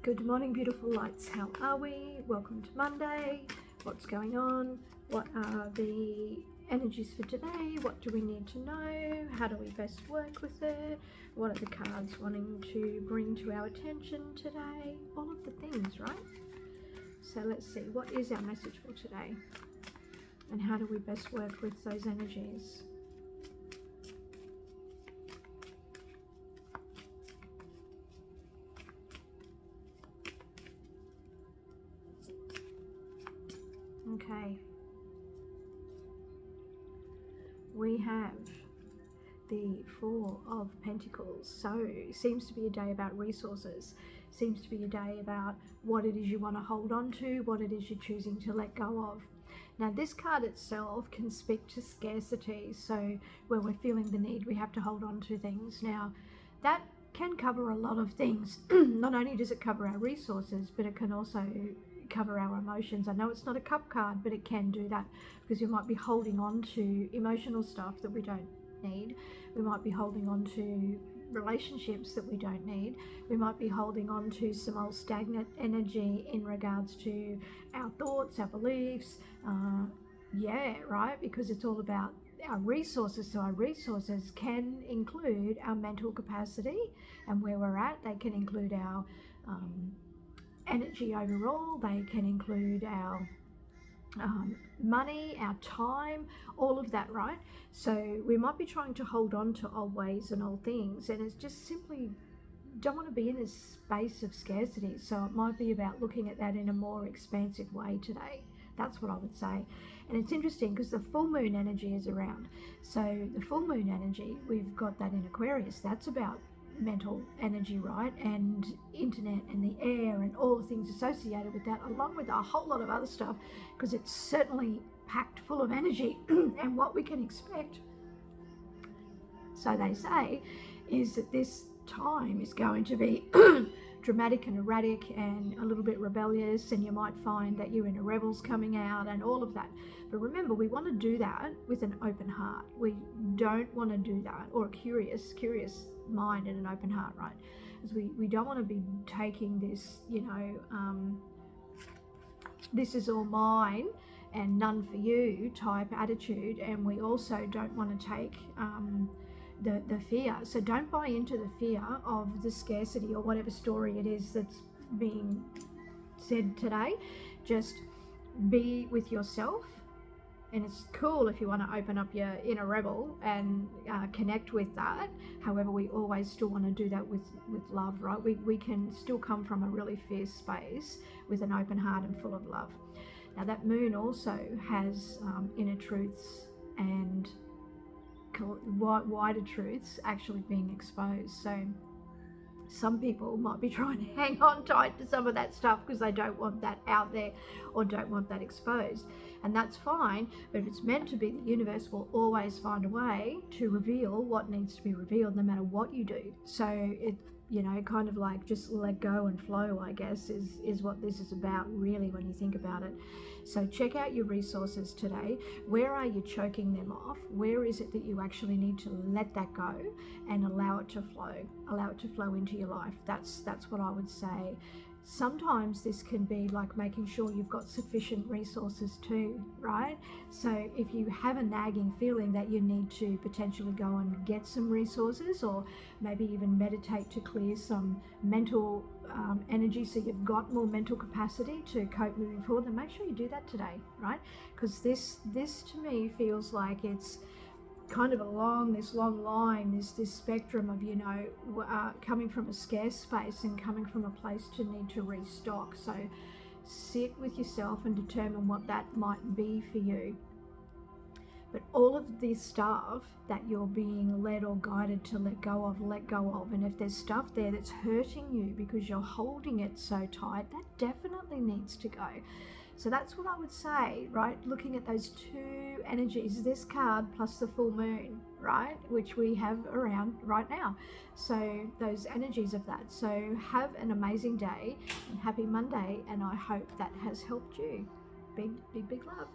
Good morning, beautiful lights. How are we? Welcome to Monday. What's going on? What are the energies for today? What do we need to know? How do we best work with it? What are the cards wanting to bring to our attention today? All of the things, right? So let's see, what is our message for today? And how do we best work with those energies? Okay, we have the Four of Pentacles. So it seems to be a day about resources, seems to be a day about what it is you want to hold on to, what it is you're choosing to let go of. Now this card itself can speak to scarcity, so where we're feeling the need, we have to hold on to things. Now that can cover a lot of things. Not only does it cover our resources, but it can also cover our emotions. I know it's not a cup card, but it can do that, because you might be holding on to emotional stuff that we don't need. We might be holding on to relationships that we don't need. We might be holding on to some old stagnant energy in regards to our thoughts, our beliefs, right, because it's all about our resources. So our resources can include our mental capacity and where we're at. They can include our energy overall. They can include our money, our time, all of that, right? So we might be trying to hold on to old ways and old things, and it's just simply don't want to be in a space of scarcity. So it might be about looking at that in a more expansive way today. That's what I would say. And it's interesting because the full moon energy is around. So the full moon energy, we've got that in Aquarius. That's about mental energy, right? And internet and the air and all the things associated with that, along with a whole lot of other stuff, because it's certainly packed full of energy. And what we can expect, so they say, is that this time is going to be dramatic and erratic and a little bit rebellious, and you might find that you're in a rebels coming out and all of that. But remember, we want to do that with an open heart. We don't want to do that, or a curious mind and an open heart, right? Because we don't want to be taking this, this is all mine and none for you type attitude. And we also don't want to take the fear. So don't buy into the fear of the scarcity or whatever story it is that's being said today. Just be with yourself. And it's cool if you want to open up your inner rebel and connect with that. However, we always still want to do that with love, right? We can still come from a really fierce space with an open heart and full of love. Now that moon also has inner truths and wider truths actually being exposed. So some people might be trying to hang on tight to some of that stuff because they don't want that out there or don't want that exposed. And that's fine, but if it's meant to be, the universe will always find a way to reveal what needs to be revealed, no matter what you do. So it, kind of like just let go and flow, I guess, is what this is about, really, when you think about it. So check out your resources today. Where are you choking them off? Where is it that you actually need to let that go and allow it to flow into your life? That's what I would say. Sometimes this can be like making sure you've got sufficient resources too, right? So if you have a nagging feeling that you need to potentially go and get some resources, or maybe even meditate to clear some mental energy, so you've got more mental capacity to cope moving forward, then make sure you do that today, right? Because this to me feels like it's kind of this long line, this spectrum of, coming from a scarce space and coming from a place to need to restock. So sit with yourself and determine what that might be for you. But all of this stuff that you're being led or guided to let go of. And if there's stuff there that's hurting you because you're holding it so tight, that definitely needs to go. So that's what I would say, right? Looking at those two energies, this card plus the full moon, right? Which we have around right now. So those energies of that. So have an amazing day and happy Monday. And I hope that has helped you. Big, big, big love.